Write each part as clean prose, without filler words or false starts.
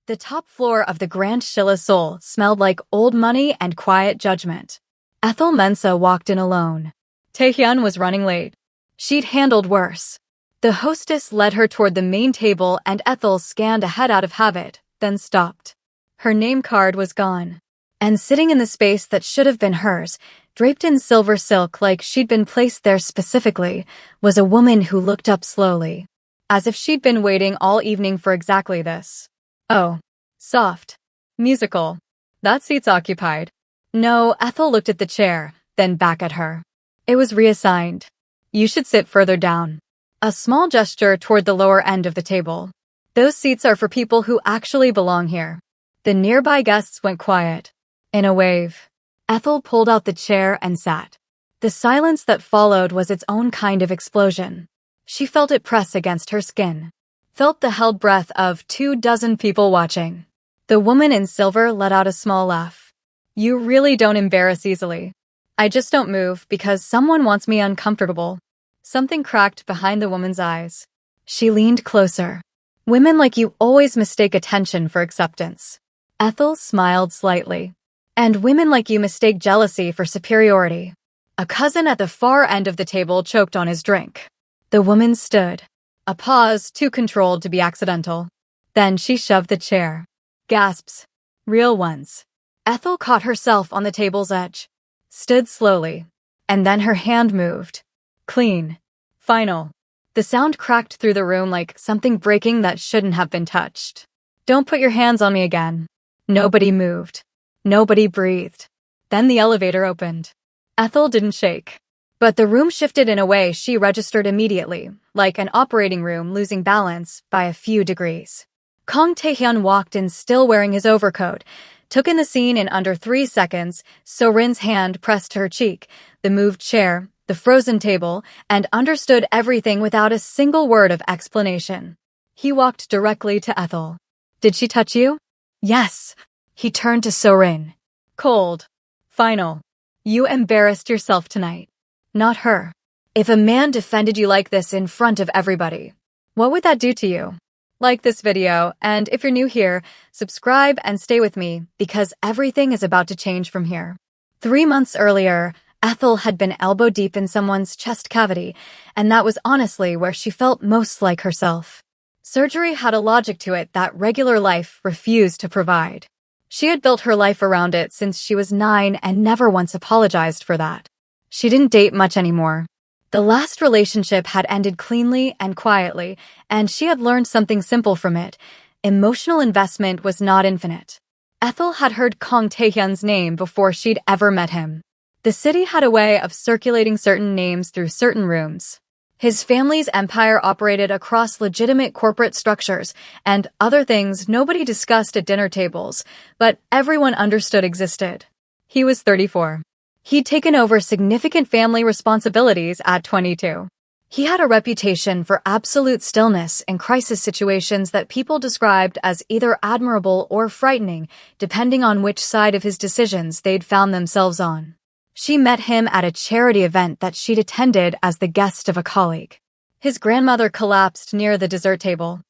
The top floor of the Grand Shilla Sol smelled like old money and quiet judgment. Ethel Mensa walked in alone. Taehyun was running late. She'd handled worse. The hostess led her toward the main table and Ethel scanned ahead out of habit, then stopped. Her name card was gone. And sitting in the space that should have been hers, draped in silver silk like she'd been placed there specifically, was a woman who looked up slowly. As if she'd been waiting all evening for exactly this. Oh. Soft. Musical. That seat's occupied. No, Ethel looked at the chair, then back at her. It was reassigned. You should sit further down. A small gesture toward the lower end of the table. Those seats are for people who actually belong here. The nearby guests went quiet. In a wave. Ethel pulled out the chair and sat. The silence that followed was its own kind of explosion. She felt it press against her skin. Felt the held breath of 24 people watching. The woman in silver let out a small laugh. You really don't embarrass easily. I just don't move because someone wants me uncomfortable. Something cracked behind the woman's eyes. She leaned closer. Women like you always mistake attention for acceptance. Ethel smiled slightly. And women like you mistake jealousy for superiority. A cousin at the far end of the table choked on his drink. The woman stood. A pause too controlled to be accidental. Then she shoved the chair. Gasps. Real ones. Ethel caught herself on the table's edge. Stood slowly. And then her hand moved. Clean. Final. The sound cracked through the room like something breaking that shouldn't have been touched. Don't put your hands on me again. Nobody moved. Nobody breathed. Then the elevator opened. Ethel didn't shake. But the room shifted in a way she registered immediately, like an operating room losing balance by a few degrees. Kang Taehyun walked in still wearing his overcoat, took in the scene in under 3 seconds, So-rin's hand pressed to her cheek, the moved chair, the frozen table, and understood everything without a single word of explanation. He walked directly to Ethel. Did she touch you? Yes. He turned to So-rin. Cold. Final. You embarrassed yourself tonight. Not her. If a man defended you like this in front of everybody, what would that do to you? Like this video, and if you're new here, subscribe and stay with me because everything is about to change from here. 3 months earlier, Ethel had been elbow deep in someone's chest cavity, and that was honestly where she felt most like herself. Surgery had a logic to it that regular life refused to provide. She had built her life around it since she was 9 and never once apologized for that. She didn't date much anymore. The last relationship had ended cleanly and quietly, and she had learned something simple from it. Emotional investment was not infinite. Ethel had heard Kang Taehyun's name before she'd ever met him. The city had a way of circulating certain names through certain rooms. His family's empire operated across legitimate corporate structures and other things nobody discussed at dinner tables, but everyone understood existed. He was 34. He'd taken over significant family responsibilities at 22. He had a reputation for absolute stillness in crisis situations that people described as either admirable or frightening, depending on which side of his decisions they'd found themselves on. She met him at a charity event that she'd attended as the guest of a colleague. His grandmother collapsed near the dessert table.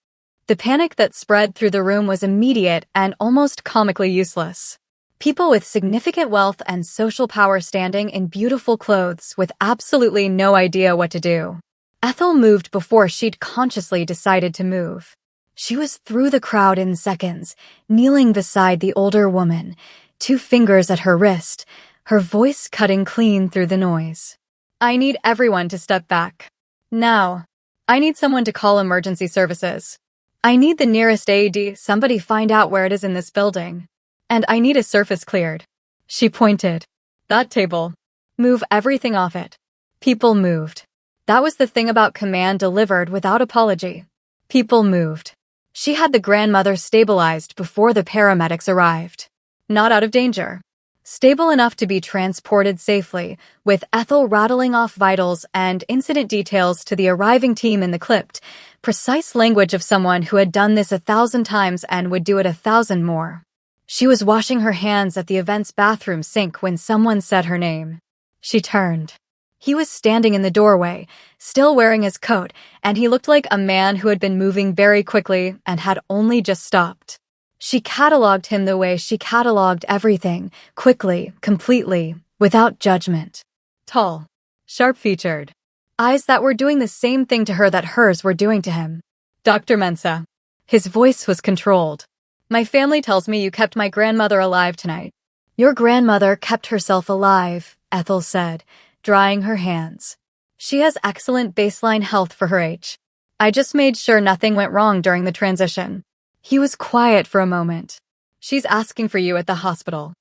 The panic that spread through the room was immediate and almost comically useless. People with significant wealth and social power standing in beautiful clothes with absolutely no idea what to do. Ethel moved before she'd consciously decided to move. She was through the crowd in seconds, kneeling beside the older woman, 2 fingers at her wrist, her voice cutting clean through the noise. I need everyone to step back. Now. I need someone to call emergency services. I need the nearest AED, somebody find out where it is in this building. And I need a surface cleared. She pointed. That table. Move everything off it. People moved. That was the thing about command delivered without apology. People moved. She had the grandmother stabilized before the paramedics arrived. Not out of danger. Stable enough to be transported safely, with Ethel rattling off vitals and incident details to the arriving team in the clipped, precise language of someone who had done this 1,000 times and would do it 1,000 more. She was washing her hands at the event's bathroom sink when someone said her name. She turned. He was standing in the doorway, still wearing his coat, and he looked like a man who had been moving very quickly and had only just stopped. She cataloged him the way she cataloged everything, quickly, completely, without judgment. Tall, sharp-featured, eyes that were doing the same thing to her that hers were doing to him. Dr. Mensah. His voice was controlled. My family tells me you kept my grandmother alive tonight. Your grandmother kept herself alive, Ethel said, drying her hands. She has excellent baseline health for her age. I just made sure nothing went wrong during the transition. He was quiet for a moment. She's asking for you at the hospital.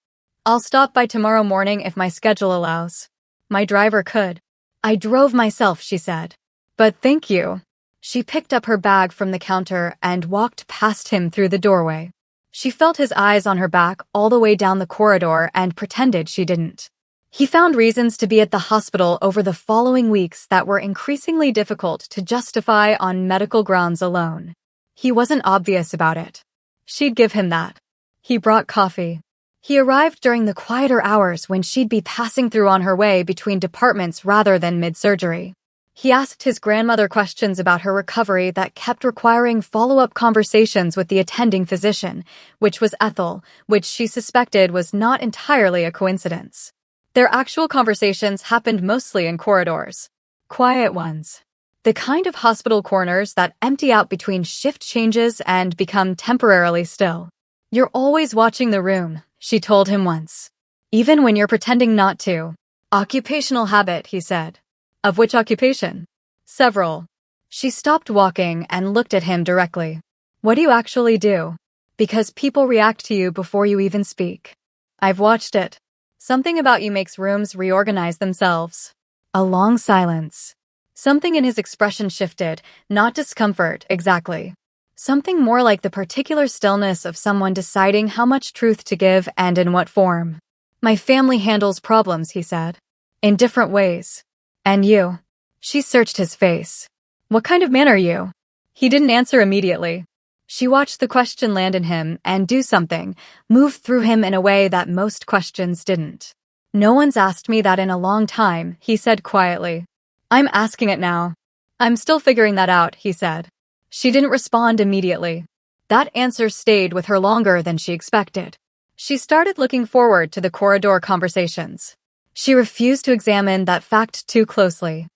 I'll stop by tomorrow morning if my schedule allows. My driver could. I drove myself, she said. But thank you. She picked up her bag from the counter and walked past him through the doorway. She felt his eyes on her back all the way down the corridor and pretended she didn't. He found reasons to be at the hospital over the following weeks that were increasingly difficult to justify on medical grounds alone. He wasn't obvious about it. She'd give him that. He brought coffee. He arrived during the quieter hours when she'd be passing through on her way between departments rather than mid-surgery. He asked his grandmother questions about her recovery that kept requiring follow-up conversations with the attending physician, which was Ethel, which she suspected was not entirely a coincidence. Their actual conversations happened mostly in corridors. Quiet ones. The kind of hospital corners that empty out between shift changes and become temporarily still. You're always watching the room, she told him once. Even when you're pretending not to. Occupational habit, he said. Of which occupation? Several. She stopped walking and looked at him directly. What do you actually do? Because people react to you before you even speak. I've watched it. Something about you makes rooms reorganize themselves. A long silence. Something in his expression shifted, not discomfort, exactly. Something more like the particular stillness of someone deciding how much truth to give and in what form. My family handles problems, he said. In different ways. And you? She searched his face. What kind of man are you? He didn't answer immediately. She watched the question land in him and do something, move through him in a way that most questions didn't. No one's asked me that in a long time, he said quietly. I'm asking it now. I'm still figuring that out, he said. She didn't respond immediately. That answer stayed with her longer than she expected. She started looking forward to the corridor conversations. She refused to examine that fact too closely.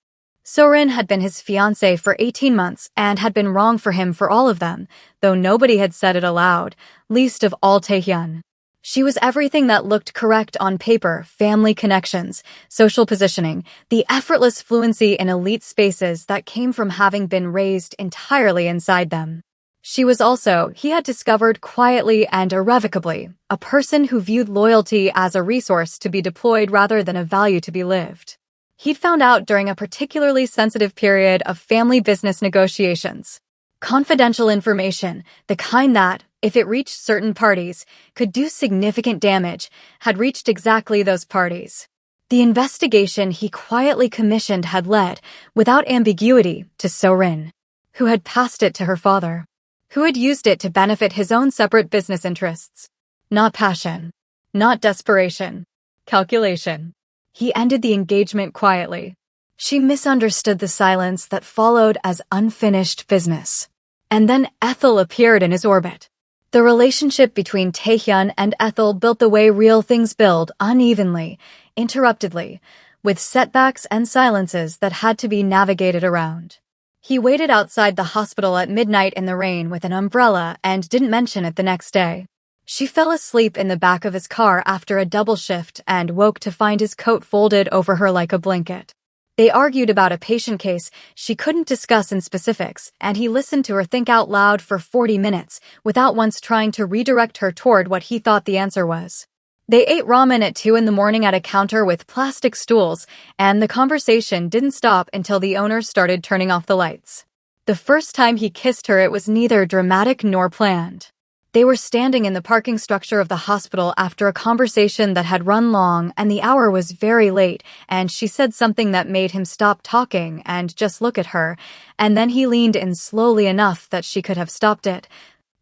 Sorin had been his fiancé for 18 months and had been wrong for him for all of them, though nobody had said it aloud, least of all Taehyun. She was everything that looked correct on paper: family connections, social positioning, the effortless fluency in elite spaces that came from having been raised entirely inside them. She was also, he had discovered quietly and irrevocably, a person who viewed loyalty as a resource to be deployed rather than a value to be lived. He'd found out during a particularly sensitive period of family business negotiations. Confidential information, the kind that, if it reached certain parties, could do significant damage, had reached exactly those parties. The investigation he quietly commissioned had led, without ambiguity, to Sorin, who had passed it to her father, who had used it to benefit his own separate business interests. Not passion. Not desperation. Calculation. He ended the engagement quietly. She misunderstood the silence that followed as unfinished business. And then Ethel appeared in his orbit. The relationship between Taehyun and Ethel built the way real things build, unevenly, interruptedly, with setbacks and silences that had to be navigated around. He waited outside the hospital at midnight in the rain with an umbrella and didn't mention it the next day. She fell asleep in the back of his car after a double shift and woke to find his coat folded over her like a blanket. They argued about a patient case she couldn't discuss in specifics, and he listened to her think out loud for 40 minutes without once trying to redirect her toward what he thought the answer was. They ate ramen at 2 in the morning at a counter with plastic stools, and the conversation didn't stop until the owner started turning off the lights. The first time he kissed her, it was neither dramatic nor planned. They were standing in the parking structure of the hospital after a conversation that had run long, and the hour was very late, and she said something that made him stop talking and just look at her, and then he leaned in slowly enough that she could have stopped it,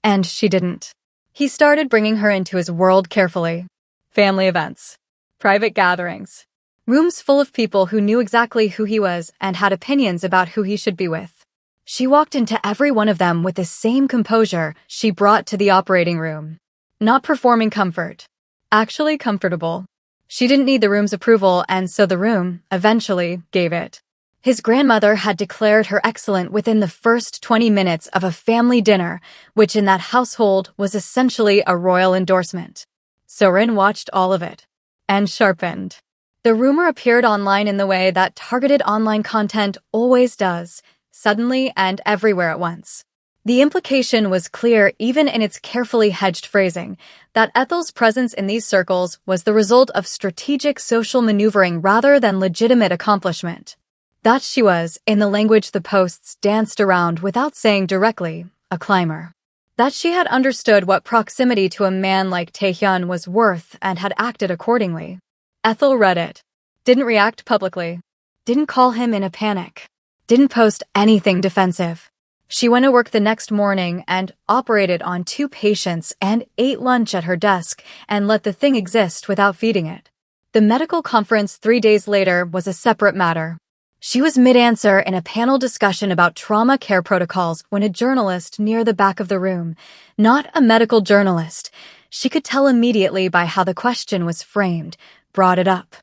and she didn't. He started bringing her into his world carefully. Family events. Private gatherings. Rooms full of people who knew exactly who he was and had opinions about who he should be with. She walked into every one of them with the same composure she brought to the operating room. Not performing comfort. Actually comfortable. She didn't need the room's approval, and so the room, eventually, gave it. His grandmother had declared her excellent within the first 20 minutes of a family dinner, which in that household was essentially a royal endorsement. Soren watched all of it. And sharpened. The rumor appeared online in the way that targeted online content always does, suddenly and everywhere at once. The implication was clear even in its carefully hedged phrasing, that Ethel's presence in these circles was the result of strategic social maneuvering rather than legitimate accomplishment. That she was, in the language the posts danced around without saying directly, a climber. That she had understood what proximity to a man like Taehyun was worth and had acted accordingly. Ethel read it. Didn't react publicly. Didn't call him in a panic. Didn't post anything defensive. She went to work the next morning and operated on 2 patients and ate lunch at her desk and let the thing exist without feeding it. The medical conference 3 days later was a separate matter. She was mid-answer in a panel discussion about trauma care protocols when a journalist near the back of the room, not a medical journalist, she could tell immediately by how the question was framed, brought it up.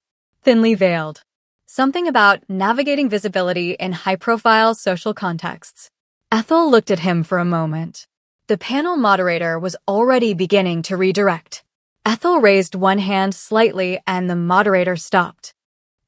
Thinly veiled. Something about navigating visibility in high-profile social contexts. Ethel looked at him for a moment. The panel moderator was already beginning to redirect. Ethel raised one hand slightly and the moderator stopped.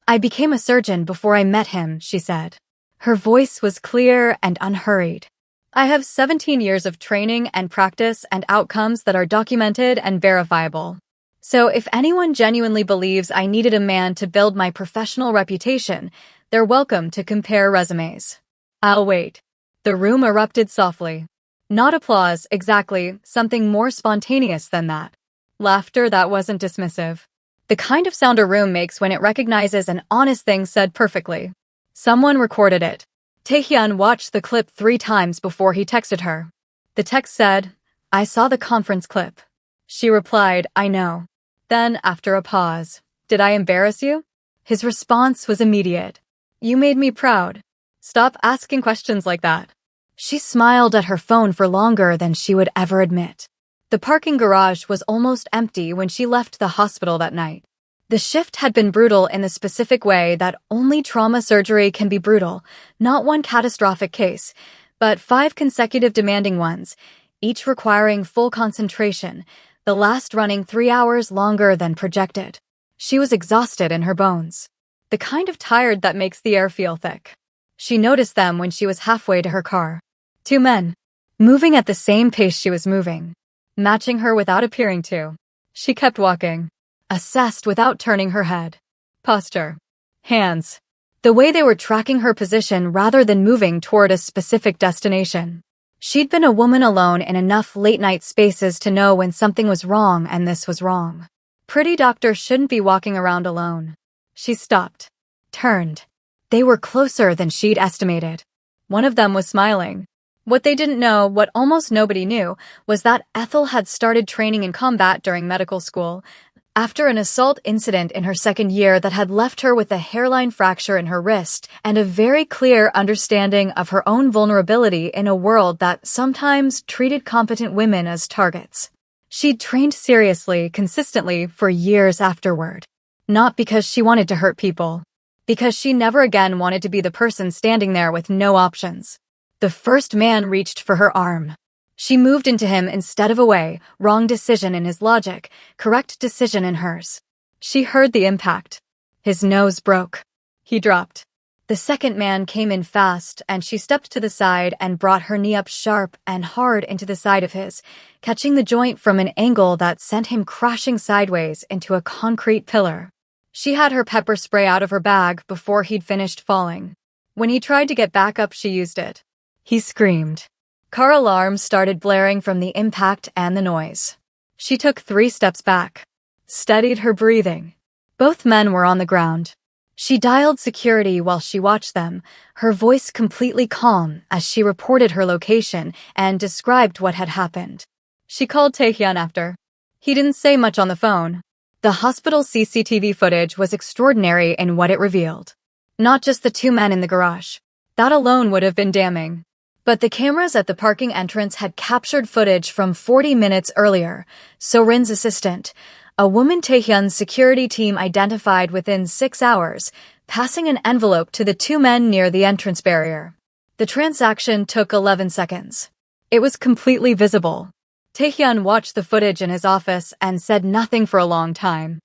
I became a surgeon before I met him, she said. Her voice was clear and unhurried. I have 17 years of training and practice and outcomes that are documented and verifiable. So if anyone genuinely believes I needed a man to build my professional reputation, they're welcome to compare resumes. I'll wait. The room erupted softly. Not applause, exactly, something more spontaneous than that. Laughter that wasn't dismissive. The kind of sound a room makes when it recognizes an honest thing said perfectly. Someone recorded it. Taehyun watched the clip 3 times before he texted her. The text said, I saw the conference clip. She replied, I know. Then, after a pause, did I embarrass you? His response was immediate. You made me proud. Stop asking questions like that. She smiled at her phone for longer than she would ever admit. The parking garage was almost empty when she left the hospital that night. The shift had been brutal in the specific way that only trauma surgery can be brutal, not one catastrophic case, but 5 consecutive demanding ones, each requiring full concentration, the last running 3 hours longer than projected. She was exhausted in her bones. The kind of tired that makes the air feel thick. She noticed them when she was halfway to her car. 2 men, moving at the same pace she was moving. Matching her without appearing to. She kept walking. Assessed without turning her head. Posture. Hands. The way they were tracking her position rather than moving toward a specific destination. She'd been a woman alone in enough late-night spaces to know when something was wrong, and this was wrong. Pretty doctors shouldn't be walking around alone. She stopped. Turned. They were closer than she'd estimated. One of them was smiling. What they didn't know, what almost nobody knew, was that Ethel had started training in combat during medical school, after an assault incident in her 2nd year that had left her with a hairline fracture in her wrist and a very clear understanding of her own vulnerability in a world that sometimes treated competent women as targets. She'd trained seriously, consistently, for years afterward. Not because she wanted to hurt people. Because she never again wanted to be the person standing there with no options. The first man reached for her arm. She moved into him instead of away, wrong decision in his logic, correct decision in hers. She heard the impact. His nose broke. He dropped. The second man came in fast, and she stepped to the side and brought her knee up sharp and hard into the side of his, catching the joint from an angle that sent him crashing sideways into a concrete pillar. She had her pepper spray out of her bag before he'd finished falling. When he tried to get back up, she used it. He screamed. Car alarms started blaring from the impact and the noise. She took 3 steps back. Steadied her breathing. Both men were on the ground. She dialed security while she watched them, her voice completely calm as she reported her location and described what had happened. She called Taehyun after. He didn't say much on the phone. The hospital CCTV footage was extraordinary in what it revealed. Not just the 2 men in the garage. That alone would have been damning. But the cameras at the parking entrance had captured footage from 40 minutes earlier. So-rin's assistant, a woman Taehyun's security team identified within 6 hours, passing an envelope to the two men near the entrance barrier. The transaction took 11 seconds. It was completely visible. Taehyun watched the footage in his office and said nothing for a long time.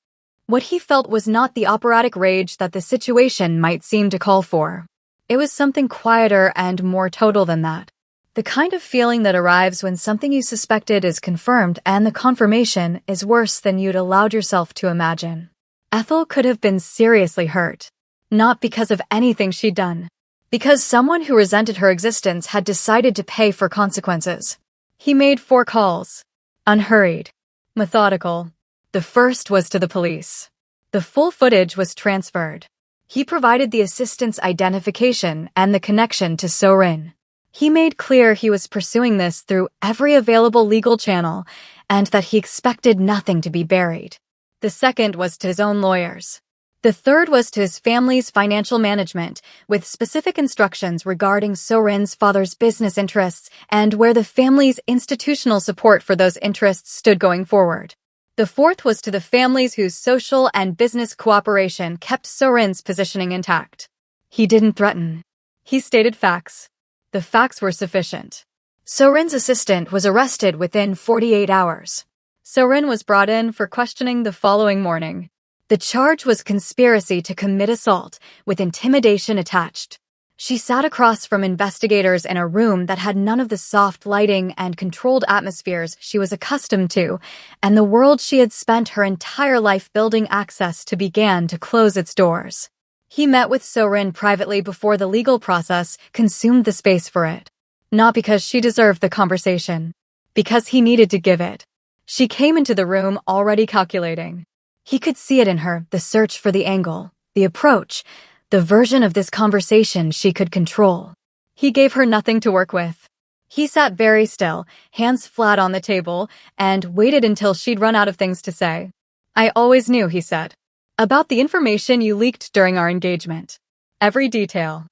What he felt was not the operatic rage that the situation might seem to call for. It was something quieter and more total than that. The kind of feeling that arrives when something you suspected is confirmed and the confirmation is worse than you'd allowed yourself to imagine. Ethel could have been seriously hurt. Not because of anything she'd done. Because someone who resented her existence had decided to pay for consequences. He made 4 calls. Unhurried. Methodical. The first was to the police. The full footage was transferred. He provided the assistant's identification and the connection to So-rin. He made clear he was pursuing this through every available legal channel and that he expected nothing to be buried. The second was to his own lawyers. The third was to his family's financial management, with specific instructions regarding So-rin's father's business interests and where the family's institutional support for those interests stood going forward. The fourth was to the families whose social and business cooperation kept So-rin's positioning intact. He didn't threaten. He stated facts. The facts were sufficient. So-rin's assistant was arrested within 48 hours. So-rin was brought in for questioning the following morning. The charge was conspiracy to commit assault, with intimidation attached. She sat across from investigators in a room that had none of the soft lighting and controlled atmospheres she was accustomed to, and the world she had spent her entire life building access to began to close its doors. He met with So-rin privately before the legal process consumed the space for it. Not because she deserved the conversation. Because he needed to give it. She came into the room already calculating. He could see it in her, the search for the angle, the approach, the version of this conversation she could control. He gave her nothing to work with. He sat very still, hands flat on the table, and waited until she'd run out of things to say. I always knew, he said. About the information you leaked during our engagement. Every detail.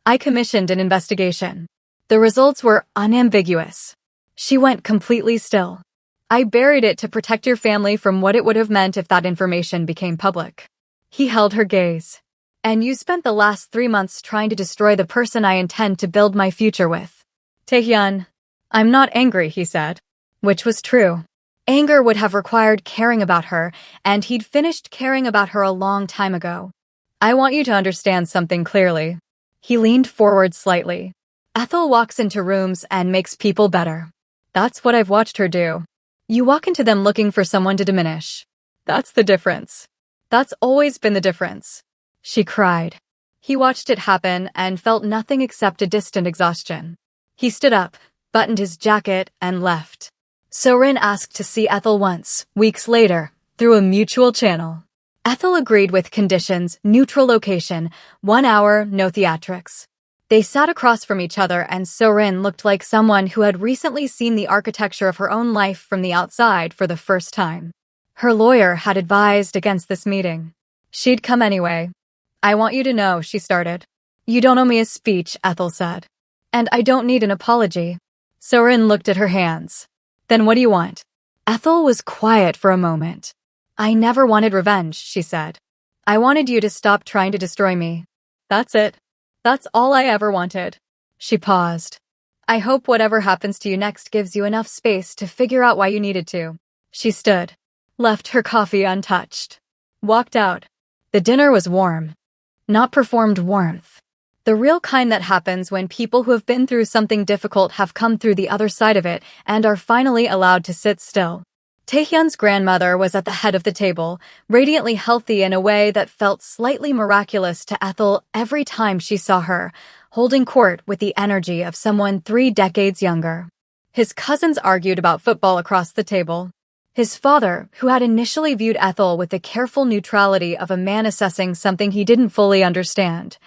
I commissioned an investigation. The results were unambiguous. She went completely still. I buried it to protect your family from what it would have meant if that information became public. He held her gaze. And you spent the last 3 months trying to destroy the person I intend to build my future with. Taehyun, I'm not angry, he said. Which was true. Anger would have required caring about her, and he'd finished caring about her a long time ago. I want you to understand something clearly. He leaned forward slightly. Ethel walks into rooms and makes people better. That's what I've watched her do. You walk into them looking for someone to diminish. That's the difference. That's always been the difference. She cried. He watched it happen and felt nothing except a distant exhaustion. He stood up, buttoned his jacket, and left. So-rin asked to see Ethel once, weeks later, through a mutual channel. Ethel agreed with conditions, neutral location, 1 hour, no theatrics. They sat across from each other and So-rin looked like someone who had recently seen the architecture of her own life from the outside for the first time. Her lawyer had advised against this meeting. She'd come anyway. I want you to know, she started. You don't owe me a speech, Ethel said. And I don't need an apology. So-rin looked at her hands. Then what do you want? Ethel was quiet for a moment. I never wanted revenge, she said. I wanted you to stop trying to destroy me. That's it. That's all I ever wanted. She paused. I hope whatever happens to you next gives you enough space to figure out why you needed to. She stood, left her coffee untouched, walked out. The dinner was warm. Not performed warmth. The real kind that happens when people who have been through something difficult have come through the other side of it and are finally allowed to sit still. Taehyun's grandmother was at the head of the table, radiantly healthy in a way that felt slightly miraculous to Ethel every time she saw her, holding court with the energy of someone 3 decades younger. His cousins argued about football across the table. His father, who had initially viewed Ethel with the careful neutrality of a man assessing something he didn't fully understand,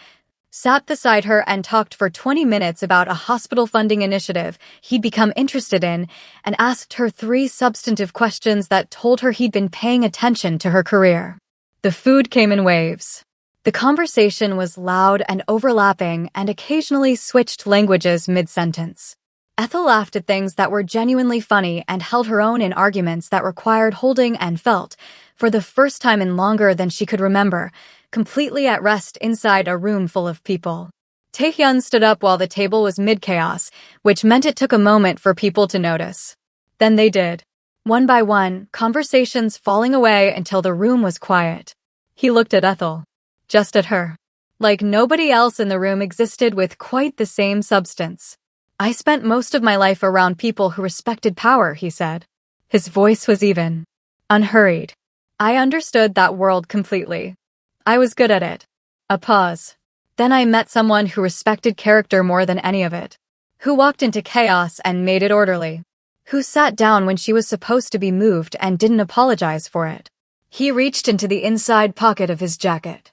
sat beside her and talked for 20 minutes about a hospital funding initiative he'd become interested in and asked her 3 substantive questions that told her he'd been paying attention to her career. The food came in waves. The conversation was loud and overlapping and occasionally switched languages mid-sentence. Ethel laughed at things that were genuinely funny and held her own in arguments that required holding and felt, for the first time in longer than she could remember, completely at rest inside a room full of people. Taehyun stood up while the table was mid-chaos, which meant it took a moment for people to notice. Then they did. One by one, conversations falling away until the room was quiet. He looked at Ethel. Just at her. Like nobody else in the room existed with quite the same substance. I spent most of my life around people who respected power, he said. His voice was even. Unhurried. I understood that world completely. I was good at it. A pause. Then I met someone who respected character more than any of it. Who walked into chaos and made it orderly. Who sat down when she was supposed to be moved and didn't apologize for it. He reached into the inside pocket of his jacket.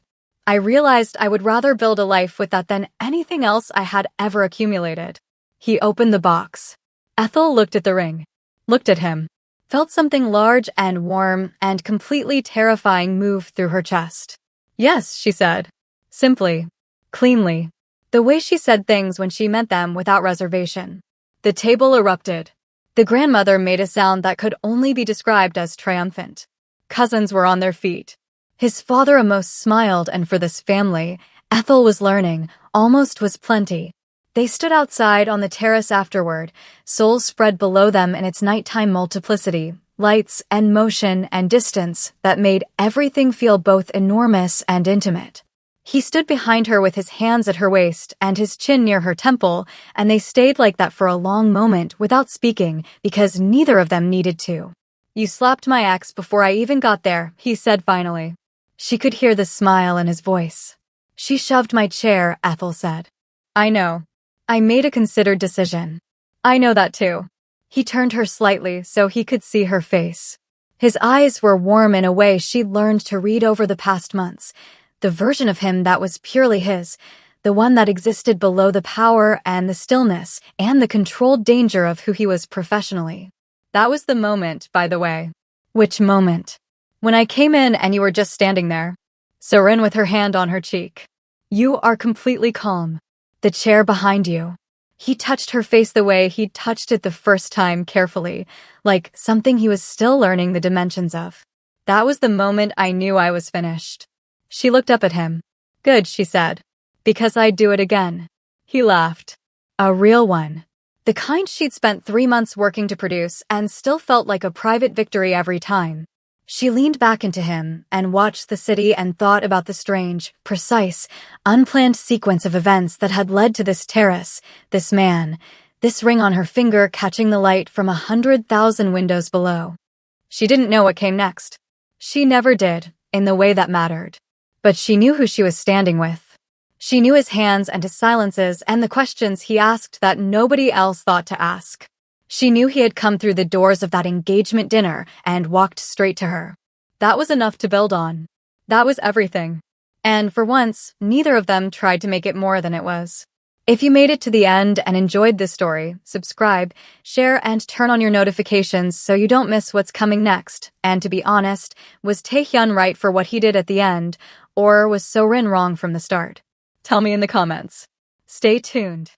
I realized I would rather build a life with that than anything else I had ever accumulated. He opened the box. Ethel looked at the ring. Looked at him. Felt something large and warm and completely terrifying move through her chest. Yes, she said. Simply. Cleanly. The way she said things when she meant them without reservation. The table erupted. The grandmother made a sound that could only be described as triumphant. Cousins were on their feet. His father almost smiled, and for this family, Ethel was learning, almost was plenty. They stood outside on the terrace afterward, souls spread below them in its nighttime multiplicity, lights and motion and distance that made everything feel both enormous and intimate. He stood behind her with his hands at her waist and his chin near her temple, and they stayed like that for a long moment without speaking because neither of them needed to. You slapped my ex before I even got there, he said finally. She could hear the smile in his voice. She shoved my chair, Ethel said. I know. I made a considered decision. I know that too. He turned her slightly so he could see her face. His eyes were warm in a way she'd learned to read over the past months. The version of him that was purely his, the one that existed below the power and the stillness and the controlled danger of who he was professionally. That was the moment, by the way. Which moment? When I came in and you were just standing there. Sorin with her hand on her cheek. You are completely calm. The chair behind you. He touched her face the way he'd touched it the first time, carefully, like something he was still learning the dimensions of. That was the moment I knew I was finished. She looked up at him. Good, she said. Because I'd do it again. He laughed. A real one. The kind she'd spent 3 months working to produce and still felt like a private victory every time. She leaned back into him and watched the city and thought about the strange, precise, unplanned sequence of events that had led to this terrace, this man, this ring on her finger catching the light from 100,000 windows below. She didn't know what came next. She never did, in the way that mattered. But she knew who she was standing with. She knew his hands and his silences and the questions he asked that nobody else thought to ask. She knew he had come through the doors of that engagement dinner and walked straight to her. That was enough to build on. That was everything. And for once, neither of them tried to make it more than it was. If you made it to the end and enjoyed this story, subscribe, share, and turn on your notifications so you don't miss what's coming next. And to be honest, was Taehyun right for what he did at the end, or was Sorin wrong from the start? Tell me in the comments. Stay tuned.